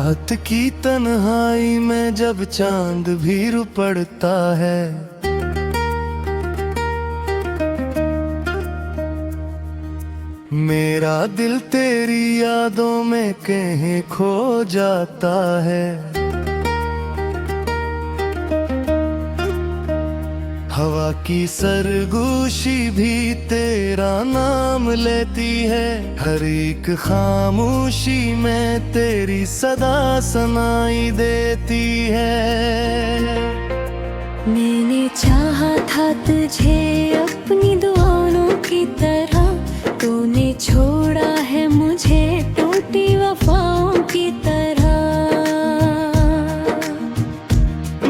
रात की तन्हाई में जब चांद भी पड़ता है, मेरा दिल तेरी यादों में कहीं खो जाता है। हवा की सरगोशी भी तेरा नाम लेती है, हर एक खामोशी में तेरी सदा सुनाई देती है। मैंने चाहा था तुझे अपनी दुआओं की तरह, तूने छोड़ा है मुझे टूटी वफाओं की तरह।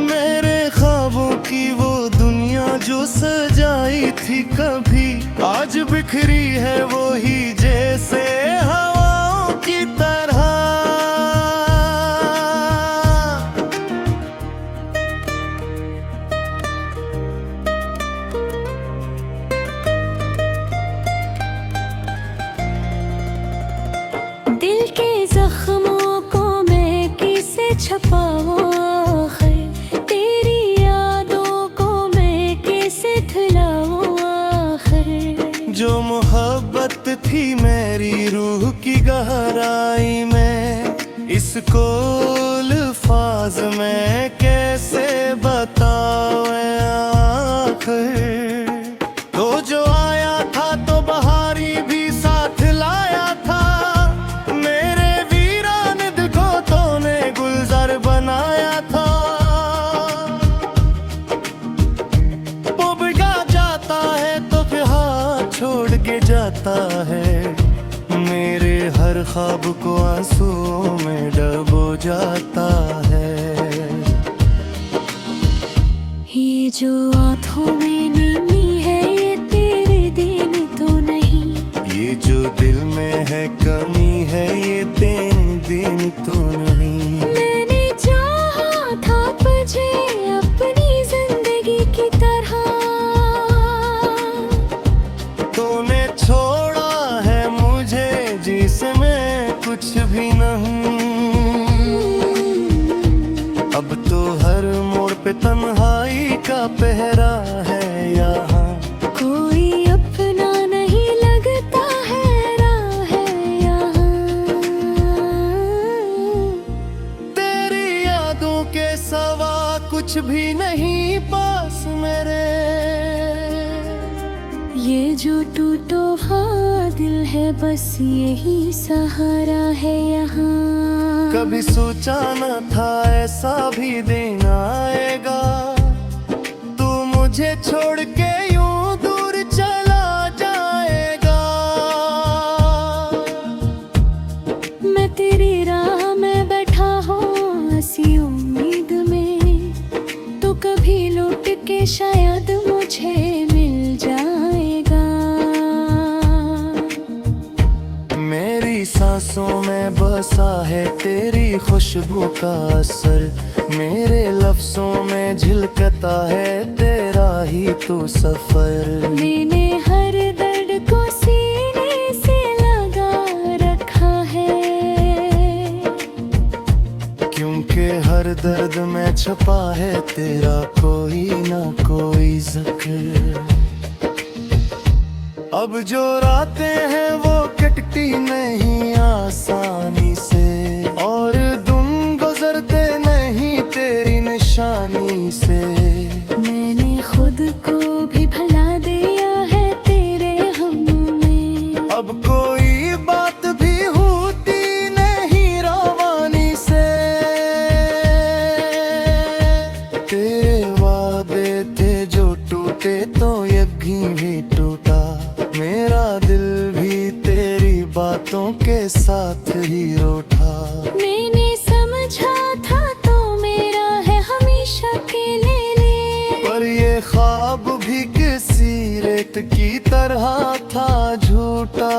मेरे ख्वाबों की वो दुनिया जो सजाई थी कभी, आज बिखरी है वो ही जैसे हवाओं की तरह। दिल के जख्मों को मैं किसे छुपाऊं, आखिर तेरी यादों को मैं कैसे भुलाऊं आखिर। जो मोहब्बत थी मेरी रूह की गहराई में, इसको अल्फाज में कैसे बताऊं आखिर। तो जो आया था तो बहारी भी साथ लाया था, मेरे वीरान दिल को तूने गुलजार बनाया था। वो बिगा जाता है तो फिर हाथ छोड़ के जाता है, मेरे हर ख्वाब को आंसुओं में डुबो जाता है। ये जो आँखों में नींदी है ये तेरे दिन तो नहीं, ये जो दिल में है कमी है ये तेरे दिन तो नहीं। मैंने चाहा था तुझे अपनी जिंदगी की तरह, तूने छोड़ा है मुझे जिसमें कुछ भी नहीं। अब तो हर मोड़ पे तन्हाई का पहरा है यहाँ, कोई अपना नहीं लगता है राह है यहाँ। तेरी यादों के सवा कुछ भी नहीं पास मेरे। ये जो टूटो हुआ दिल है बस यही सहारा है यहाँ। कभी सोचा न था ऐसा भी दिन आएगा, तू मुझे छोड़ के यूं दूर चला जाएगा। मैं तेरी राह में बैठा हूँ हंसी उम्मीद में, तो कभी लौट के शायद मुझे मिल जाएगा। मेरी सांसों में बसा है तेरी खुशबू का असर, मेरे लफ्जों में झिलकता है तेरा ही तो सफर। मैंने हर दर्द को सीने से लगा रखा है, क्योंकि हर दर्द में छुपा है तेरा कोई ना कोई जिक्र। अब जो रातें हैं वो कटती नहीं आसानी से, और दिन गुजरते नहीं तेरी निशानी से। मैंने खुद को भी भुला दिया है तेरे हम में, अब कोई बात भी होती नहीं रवानी से। तेरे वादे थे जो टूटे तो यकीन भी टूटा, मेरा दिल भी तेरी बातों के साथ ही रूठा। मैंने समझा था तो मेरा है हमेशा के लिए, पर ये ख्वाब भी किसी रेत की तरह था झूठा।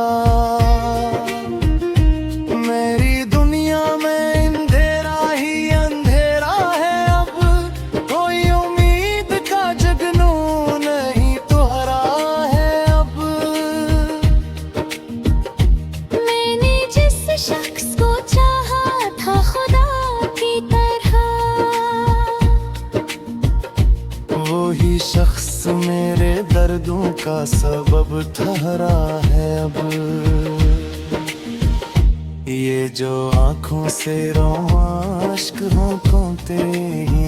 मेरी दुनिया में अंधेरा ही अंधेरा है, अब कोई उम्मीद का जगनू नहीं तो हरा है अब। मैंने जिस शख्स को चाहा था खुदा दर्दों का सबब ठहरा है अब। ये जो आंखों से रोवां अश्क होठों तेरे ही,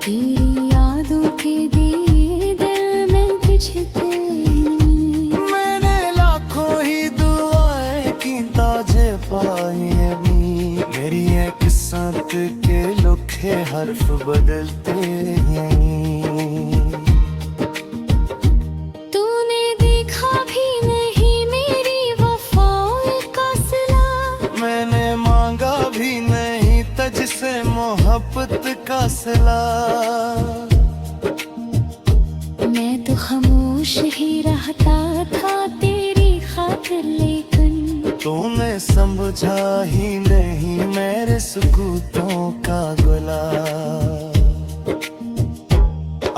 तेरी यादों के दिए दिल में तुझते मैंने लाखों ही दुआएं की ताजे पाई अभी। मेरी है किस्मत के लिखे हर्फ बदलते हैं। तूने देखा भी नहीं मेरी वफाओं का सिला, मैंने मांगा भी नहीं तुझसे मोहब्बत का सिला। मैं तो खामोश ही रहता था तेरी खातिर, लेकिन तूने समझा ही नहीं मेरे सुकूतों का गुला।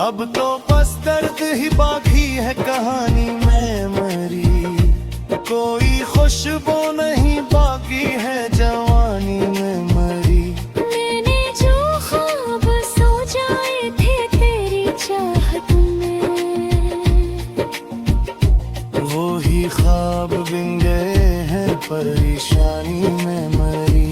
अब तो बस दर्द ही बाकी है कहानी में मरी, कोई खुशबू नहीं बाकी है जवानी में मरी। मैंने जो ख्वाब सो जाए थे तेरी चाहत में, वो ही ख्वाब बिन गए हैं परेशानी में मरी।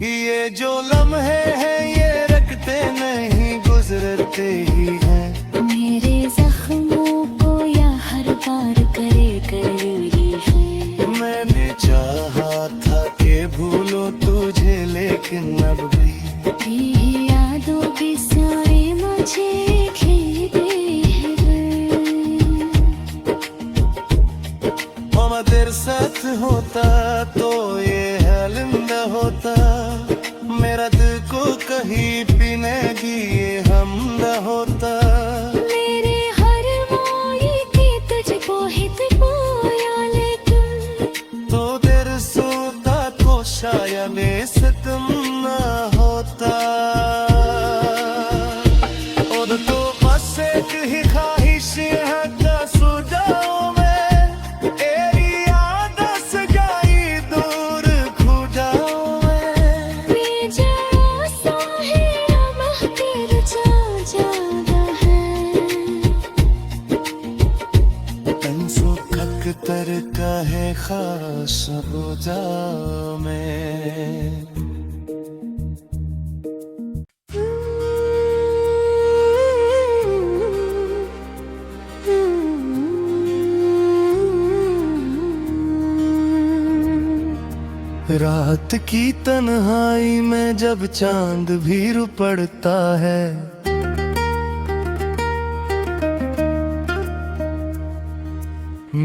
ये जो लम्हे हैं ये रखते नहीं गुजरते ही हैं। मेरे जख्मों को या हर बार करे कर ही है। मैंने चाहा था कि भूलो तुझे लेकिन अब भी तेरी यादों के सारे मुझे खेदे हैं। मामा तेरे साथ होता तो ये हलिंद होता, मेरा दिल को कहीं पीने दिए हमदा होता। मेरे हर मोई की तुझको हित बोया, लेकिन तो देर सोता तो शायद सितम ना होता। और तो बस एक ही ख्वाहिश है सुजाओ में, तेरी याद सगाई दूर खुदाओं में। बेजाओ साहिरा महतिर जा जाता है। तंसो कक तर का है खास बुझाओ में। रात की तन्हाई में जब चांद भी पड़ता है,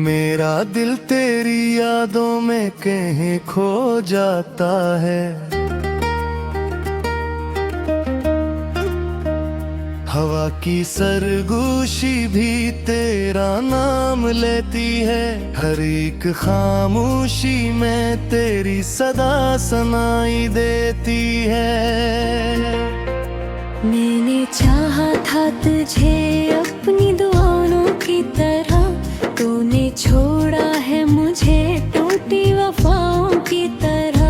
मेरा दिल तेरी यादों में कहीं खो जाता है। हवा की सरगोशी भी तेरा नाम लेती है, हर एक खामोशी में तेरी सदा सुनाई देती है। मैंने चाहा था तुझे अपनी दुआओं की तरह, तूने छोड़ा है मुझे टूटी वफाओं की तरह।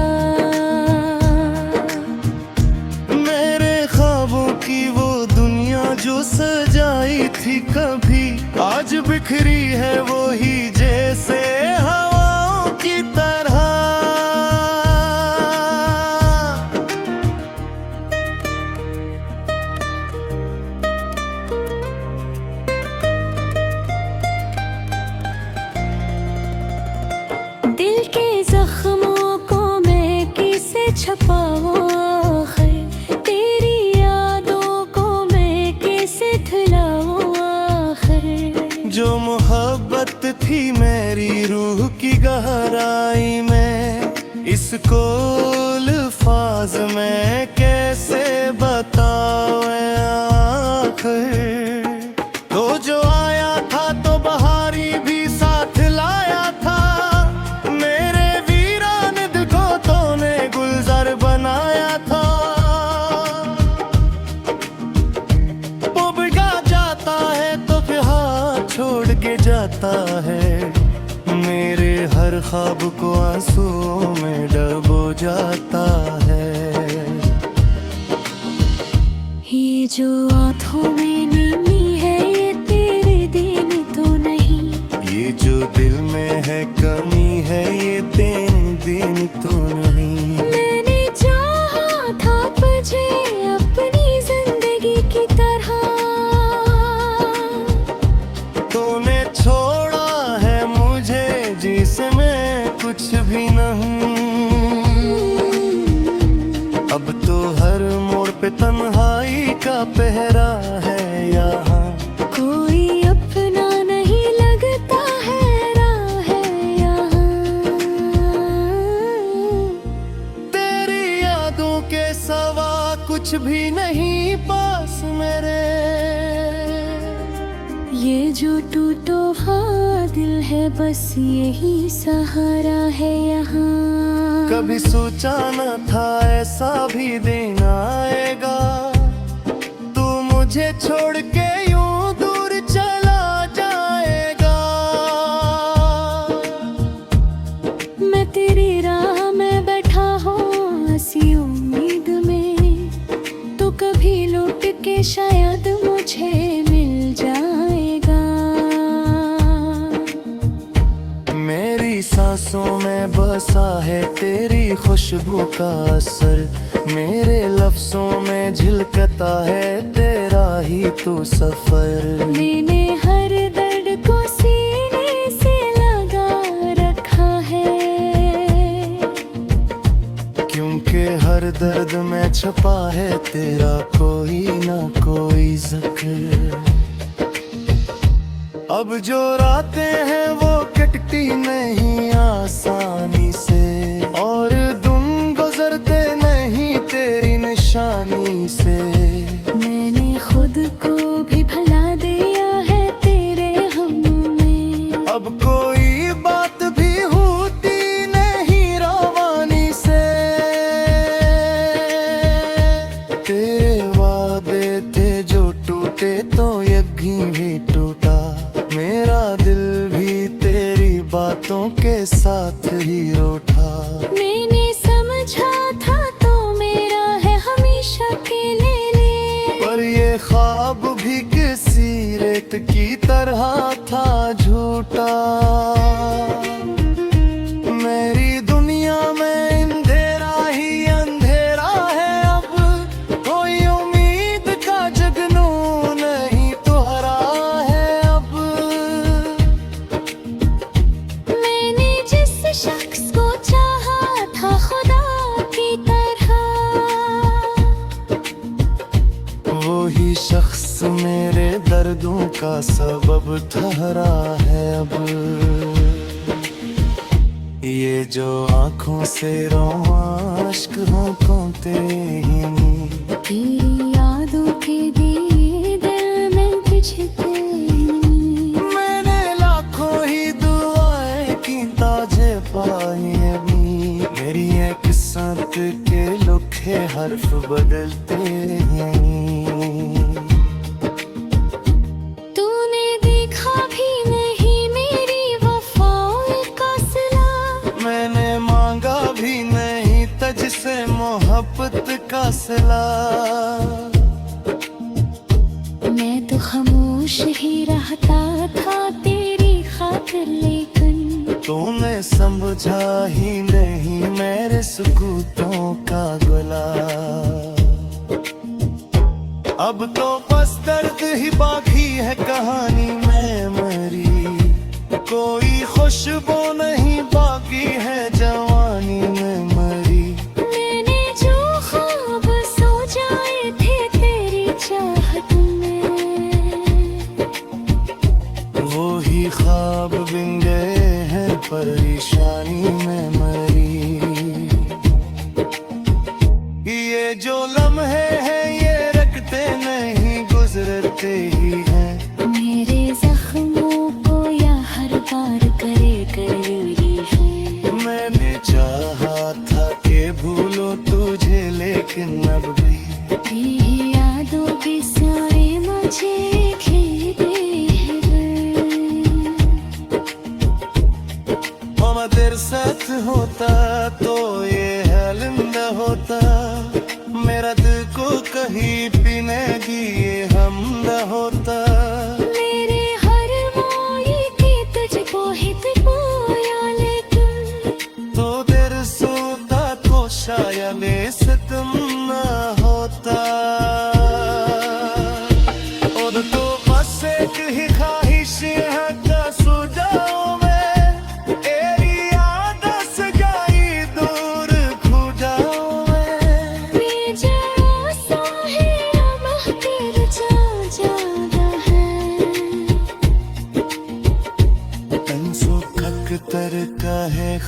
मेरे ख्वाबों की वो दुनिया जो सजाई थी कभी, आज बिखरी है वो ही जैसे हवाओं की तरह। दिल के जख्मों को मैं किसे छुपाऊं आखिर, तेरी यादों को मैं कैसे भुलाऊं आखिर। जो मोहब्बत थी मेरी रूह की गहराई में, इसको अल्फाज में कैसे बताऊं आखिर। तो जो आया था तो बहारी भी साथ लाया था, मेरे वीरान दिल को तूने गुलजार बनाया था। वो बिगा जाता है तो फिर हाथ छोड़ के जाता है, मेरे हर ख्वाब को आंसुओं में डुबो जाता है। ये जो आंखों में नींद ये जो दिल में है कमी है ये दिन दिन तो नहीं। मैंने चाहा था तुझे अपनी जिंदगी की तरह, तूने छोड़ा है मुझे जिसमें कुछ भी नहीं। अब तो हर मोड़ पे तन्हाई का पहरा है यहाँ, कोई अपना नहीं लगता है राह है यहाँ। तेरी यादों के सवा कुछ भी नहीं पास मेरे। ये जो टूटो हुआ दिल है बस यही सहारा है यहाँ। कभी सोचा न था ऐसा भी दिन आएगा, तू मुझे छोड़ के यूं दूर चला जाएगा। मैं तेरी राह में बैठा हूँ हंसी उम्मीद में, तो कभी लौट के शायद मुझे मिल जाएगा। मेरी सांसों में बसा है तेरी खुशबू का असर, मेरे लफ्जों में झिलकता है तेरा ही तो सफर। मैंने हर दर्द को सीने से लगा रखा है, क्योंकि हर दर्द में छुपा है तेरा कोई ना कोई जिक्र। अब जो रातें हैं वो कटती नहीं आसानी से, और दिन गुजरते नहीं तेरी निशानी से। मैंने खुद को भी भुला दिया है तेरे हम में। अब कोई बात भी होती नहीं रवानी से। तेरे वादे थे जो टूटे तो यज्ञ भी टूटा, मेरा दिल भी तेरी बातों के साथ ही रूठा। मैंने समझा था तो मेरा है हमेशा के लिए, पर ये ख्वाब भी किसी रेत की तरह था झूठा। मेरी दुनिया में अंधेरा ही अंधेरा है, अब कोई उम्मीद का जगनू नहीं तो हरा है अब। मैंने जिस शख्स को चाहा था खुदा की तरह, वो ही शख्स मेरे दर्दों का सबब ठहरा है अब। ये जो आंखों से रोआ अश्क होंठों तेरे ही नी, तेरी यादों के दिए दिल में तुझते नहीं। मैंने लाखों ही दुआएं की ताजे पाए अभी, मेरी ये किस्मत के लिखे हर्फ बदलते नहीं। तूने देखा भी नहीं मेरी वफाओं का सिला, मैंने मांगा भी नहीं तुझसे मोहब्बत का सिला। मैं तो खामोश ही रहता था तेरी खातिर, लेकिन तूने समझा ही नहीं मेरे सुकूतों का गुला। अब तो बस दर्द ही बाकी है कहानी में मरी, कोई खुशबू नहीं बाकी है जवानी में मरी। मैंने जो ख्वाब सोचाए थे तेरी चाहत में, वो ही ख्वाब बिन गए हैं परेशानी में मरी। ये जो लम्हे हैं ये रखते नहीं गुजरते ही हैं, मेरे जख्मों को या हर बार करे करी है। मैंने चाहा था कि भूलो तुझे लेकिन अब भी तेरी यादों के साए मुझे खेदे हैं। मामा तेरे साथ होता तो ये हलिंद होता, मेरा दिल को कहीं पीने दिए हम न होता। मेरे हर मोई की तुझको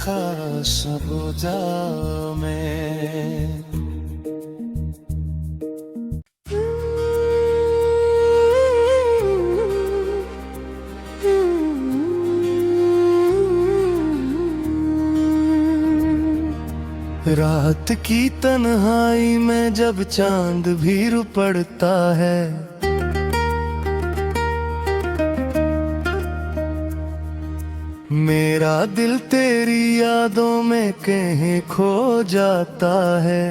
खास हो जा मैं। रात की तन्हाई में जब चांद भी पड़ता है, मेरा दिल तेरी यादों में कहीं खो जाता है।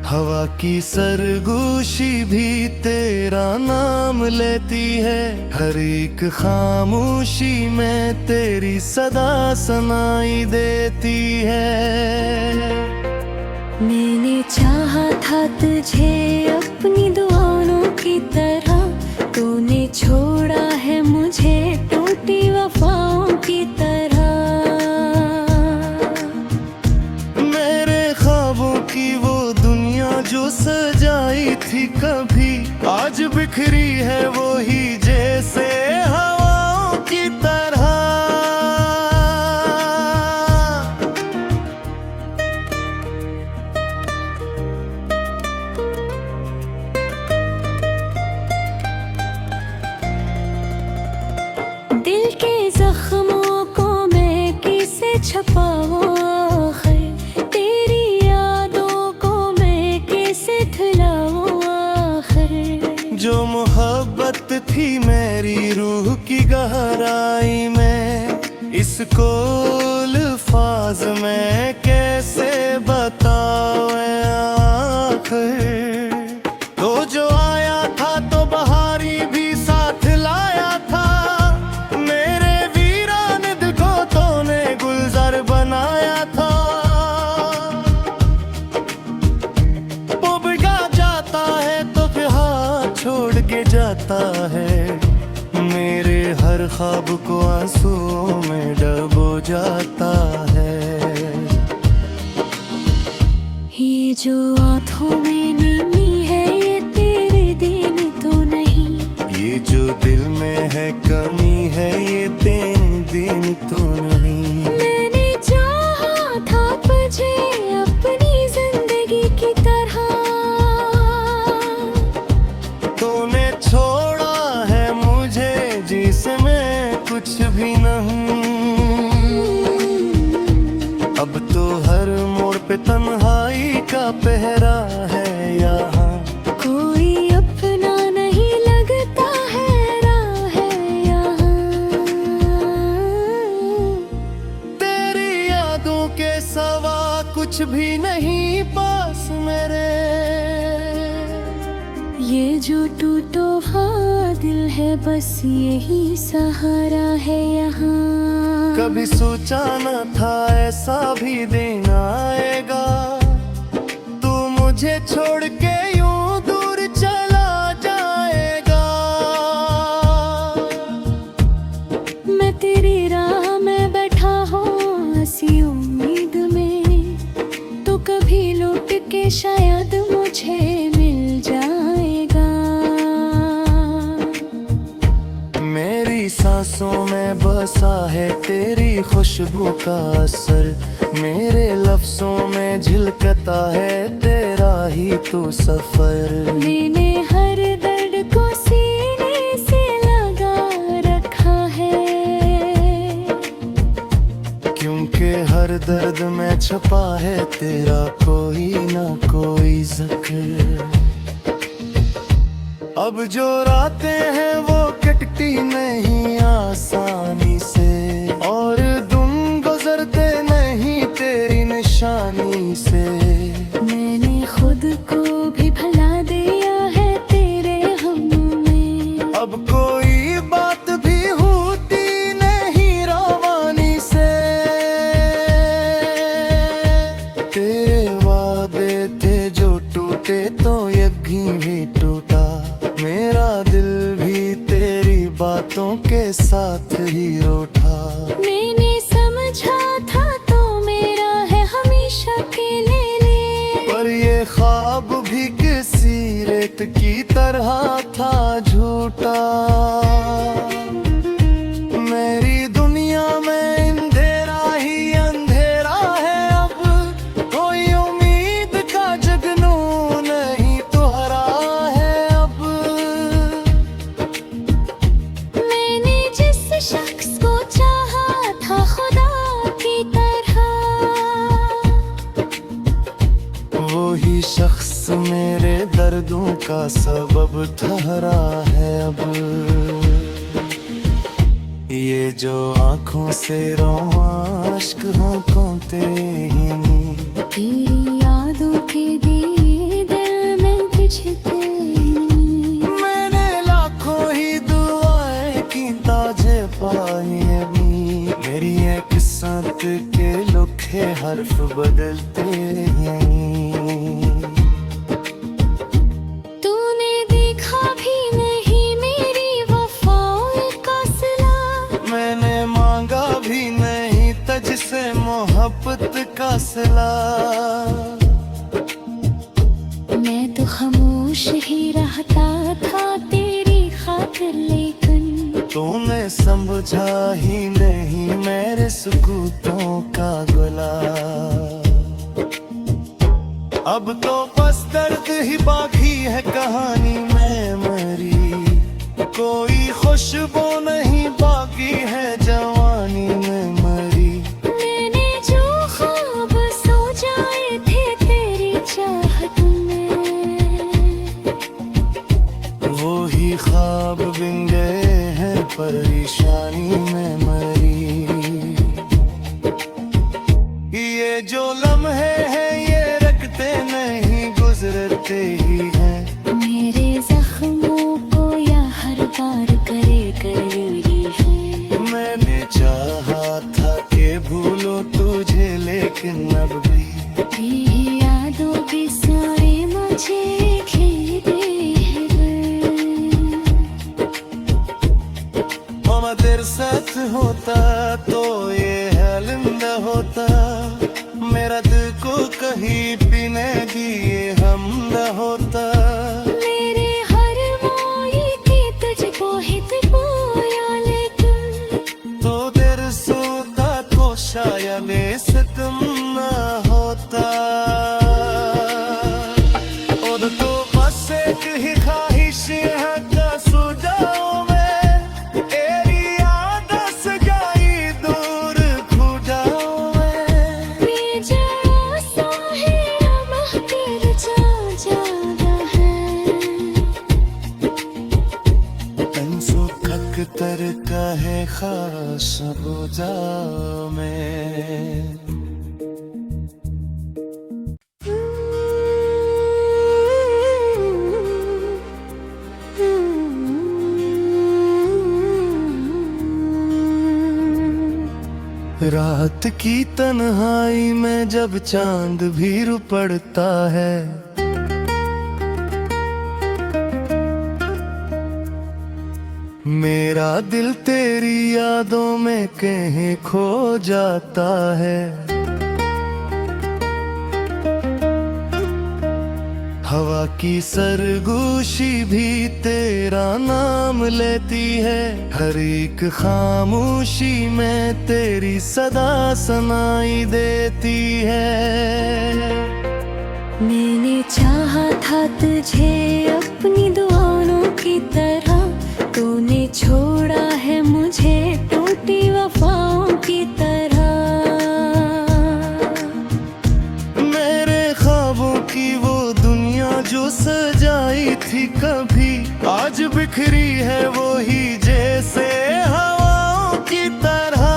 हवा की सरगोशी भी तेरा नाम लेती है, हर एक खामोशी में तेरी सदा सुनाई देती है। मैंने चाहा था तुझे अपनी दुआओं की तरह, तूने छोड़ा है मुझे टूटी वफाओं की तरह। मेरे ख्वाबों की वो दुनिया जो सजाई थी कभी, आज बिखरी है वो ही जैसे हवाओं की तरह। दिल के जख्मों को मैं किसे छुपाऊं आखिर, तेरी यादों को मैं कैसे भुलाऊं आखिर। जो मोहब्बत थी मेरी रूह की गहराई में, इसको अल्फाज में कैसे बताऊं आखिर। तो जो आया था तो बहारी भी साथ लाया था, मेरे वीरान दिल को तूने गुलजार बनाया था। वो बिगा जाता है तो फिर हाथ छोड़ के जाता है, मेरे हर ख्वाब को आंसुओं में डुबो जाता है। ये जो आँखों में नींदी है ये तेरे दिन तो नहीं, ये जो दिल में है कमी है ये तेरे दिन तो नहीं। मैंने चाहा था तुझे अपनी जिंदगी की तरह, तूने छोड़ा है मुझे जिसमें कुछ भी नहीं। अब तो हर मोड़ पे तन्हाई का पहरा है यहाँ, कोई अपना नहीं लगता है राह है यहाँ। तेरी यादों के सवा कुछ भी नहीं पास मेरे। ये जो टूटो हुआ दिल है बस यही सहारा है यहाँ। कभी सोचा न था ऐसा भी दिन आएगा, तू मुझे छोड़ के यूं दूर चला जाएगा। मैं तेरी राह में बैठा हूँ हंसी उम्मीद में, तो कभी लौट के शायद मुझे मिल जाएगा। मेरी सांसों में बसा है तेरी खुशबू का असर, मेरे लफ्जों में झिलकता है तेरा ही तो सफर। मैंने हर दर्द को सीने से लगा रखा है, क्योंकि हर दर्द में छुपा है तेरा कोई ना कोई जिक्र। अब जो रातें हैं वो कटती नहीं आसानी से, और दिन गुजरते नहीं तेरी निशानी से। मैंने खुद को भी भुला दिया है तेरे हम में, अब कोई बात भी होती नहीं रवानी से। तेरे वादे थे जो टूटे तो यज्ञ भी टूटा, मेरा दिल भी तेरी बातों के साथ ही रूठा। मैंने समझा था तो मेरा है हमेशा के लिए, पर ये ख्वाब भी किसी रेत की तरह था झूठा। दर्दों का सबब ठहरा है अब। ये जो आंखों से रोआ अश्क होंठों तेरी, तेरी यादों के दिए दिल में तुझते। मैंने लाखों ही दुआएं की ताजे पाई अभी। मेरी है किस्मत के लिखे हर्फ बदलते हैं। तूने देखा भी नहीं मेरी वफाओं का सिला। मैंने मांगा भी नहीं तुझसे मोहब्बत का सिला। मैं तो खामोश ही रहता था तेरी खातिर, लेकिन तूने समझा ही नहीं मेरे सुकूतों का गुला। अब तो बस दर्द ही बाकी है कहानी में मरी। कोई खुशबू नहीं बाकी है जवानी में मरी। मैंने जो ख्वाब सो जाए थे तेरी चाहत में, वो ही ख्वाब बिन गए हैं परेशानी में मरी। ये जो लम्हे हैं ये रखते नहीं गुजरते ही हैं। मेरे जख्मों को या हर बार करे कर रही है। मैंने चाहा था कि भूलो तुझे लेकिन अब भी तेरी यादों के सारे मुझे खेदे हैं। मामा तेरे साथ होता तो ये हलिंदा होता। मेरा दिल को कहीं पीने दिए हमदा होता। मेरे हर मोई की तुझको हित बोया, लेकिन तो देर सोता तो शायद सितम ना होता। और तो बस एक ही ख्वाहिश है का सुझाव में, तेरी याद सगाई दूर खुदाओं में। बेजाया सा है अब तेरे जागा है। तंसो ककतर का है खास बुझा में। रात की तन्हाई में जब चांद भी पड़ता है, मेरा दिल तेरी यादों में कहीं खो जाता है। हवा की सरगोशी भी तेरा नाम लेती है। हर एक खामोशी में तेरी सदा सुनाई देती है। मैंने चाहा था तुझे अपनी दुआओं की तरह, तूने छोड़ा है मुझे टूटी वफाओं की तरह। मेरे ख्वाबों की वो दुनिया जो सजाई थी कभी, आज बिखरी है वो ही जैसे हवाओं की तरह।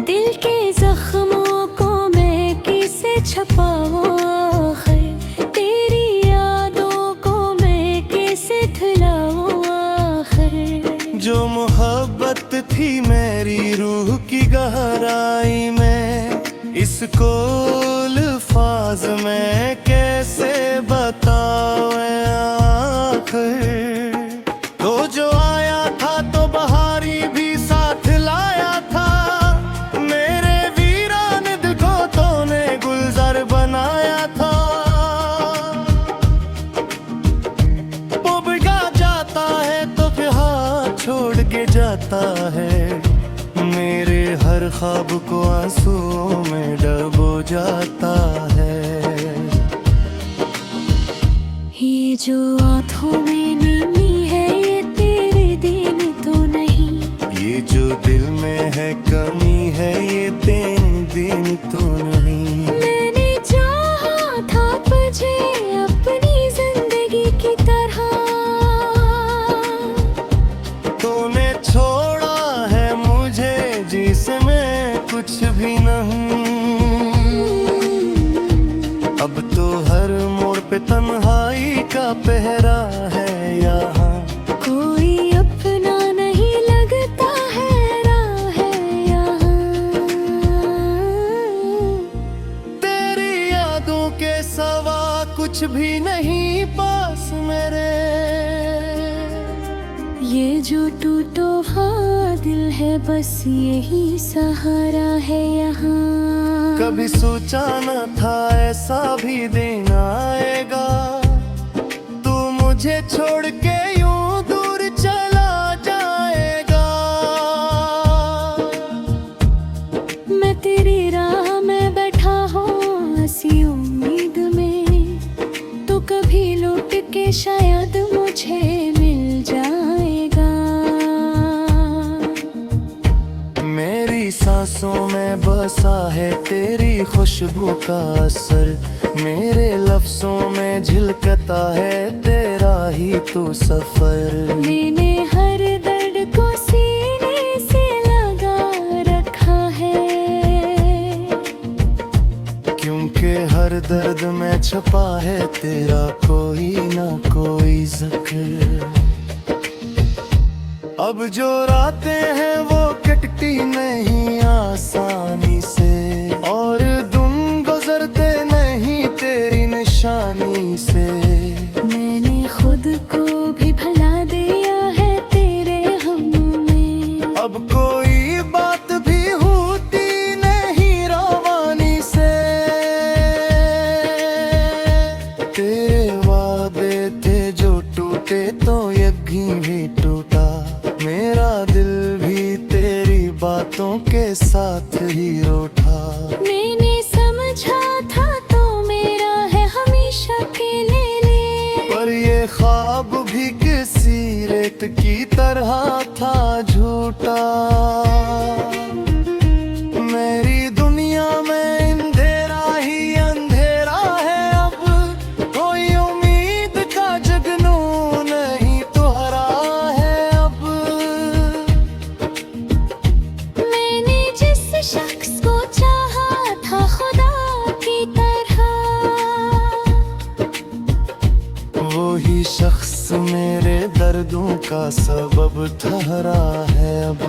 दिल के जख्मों को मैं किसे छुपाऊं आखिर, तेरी यादों को मैं कैसे भुलाऊं आखिर। जो मोहब्बत थी मेरी रूह की गहराई में, इसको अल्फाज में कैसे बताऊं आखिर। तो जो आया था तो बहारी भी साथ लाया था, मेरे वीरान दिल को तूने गुलजार बनाया था। वो बिगा जाता है तो फिर हाथ छोड़ के जाता है। मेरे हर ख्वाब को आंसुओं में डुबो जाता है। ये जो आंखों में नींद जो दिल में है कमी है ये दिन दिन तो नहीं। मैंने चाहा था तुझे अपनी जिंदगी की तरह, तूने छोड़ा है मुझे जिसमें कुछ भी नहीं। अब तो हर मोड़ पे तन्हाई का पहरा है यहाँ, कोई अपना नहीं लगता है राह है यहाँ। तेरी यादों के सवा कुछ भी नहीं पास मेरे। ये जो टूटो हुआ दिल है बस यही सहारा है यहाँ। कभी सोचा न था ऐसा भी दिन आएगा, तू मुझे छोड़ के यूं दूर चला जाएगा। मैं तेरी राह में बैठा हूँ हंसी उम्मीद में, तो कभी लौट के शायद मुझे मिल जाएगा। मेरी सांसों में बसा है तेरी खुशबू का असर, मेरे लफ्जों में झिलकता है तेरा ही तो सफर। मैंने हर दर्द को सीने से लगा रखा है, क्योंकि हर दर्द में छुपा है तेरा कोई ना कोई जिक्र। अब जो रातें हैं वो कटती नहीं आसानी से, और दिन गुजरते नहीं तेरी निशानी से। मैंने खुद को भी भुला दिया है तेरे हम में। अब कोई बात भी होती नहीं रवानी से। तेरे वादे थे जो टूटे तो यकीन भी टूटा, मेरा दिल भी तेरी बातों के साथ ही रूठा। मैंने समझा था तो मेरा है हमेशा के लिए, पर ये ख्वाब भी किसी रेत की तरह था झूठा। मेरी दुनिया में अंधेरा ही अंधेरा है, अब कोई उम्मीद का जगनू नहीं तो हरा है अब। मैंने जिस शख्स को चाहा था खुदा की तरह, वो ही शख्स मेरे दर्दों का सबब ठहरा है अब।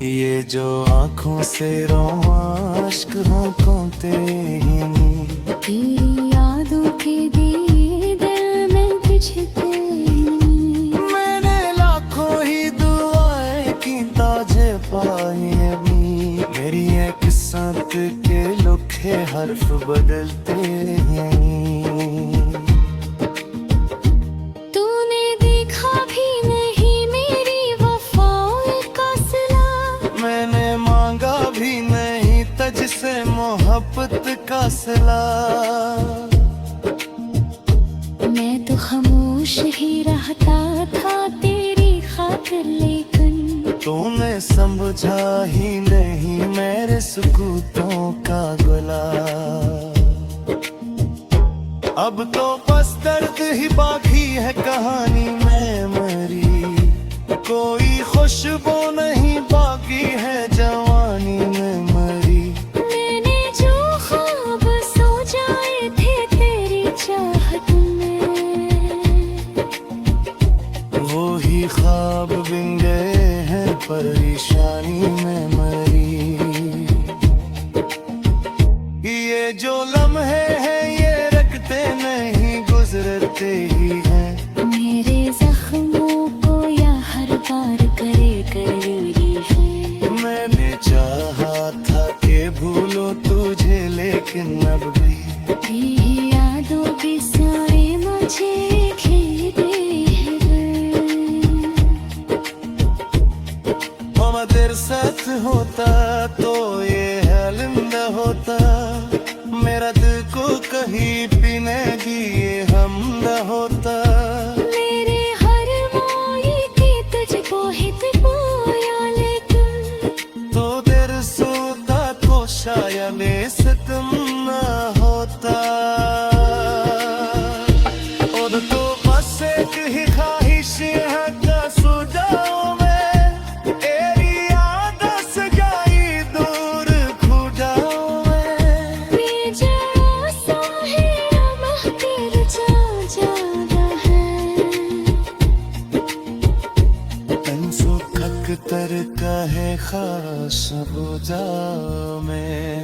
ये जो आंखों से रोवां अश्क आंखों तेरे ही नहीं। तेरी यादों के दिए दिल में तुझते नहीं। मैंने लाखों ही दुआएं की ताजे पाए अभी, मेरी ये किस्मत के लिखे हर्फ बदलते नहीं। तूने देखा भी नहीं मेरी वफाओं का सिला, मैंने मांगा भी नहीं तुझसे मोहब्बत का सिला। मैं तो खामोश ही रहता था तेरी खातिर, लेकिन तूने समझा ही नहीं मेरे सुकूतों का गुला। अब तो बस दर्द ही बाकी है कहानी में मरी, कोई खुशबू नहीं बाकी है जवानी में मरी। मैंने जो ख्वाब सो जाए थे तेरी चाहत में, वो ही ख्वाब बिन गए हैं परेशानी में मरी। ये जो लम्हे हैं ये रखते नहीं गुजरते ही हैं। मेरे जख्मों को या हर बार करे करी है। मैंने चाहा था कि भूलो तुझे लेकिन अब भी तेरी यादों के सारे मुझे खेदे हैं। मामा तेरे साथ होता तो ये हलिंदा होता, मेरा दिल को कहीं पीने दिए हमदा होता। मेरे हर मोई की तुझको ही खास बुझा में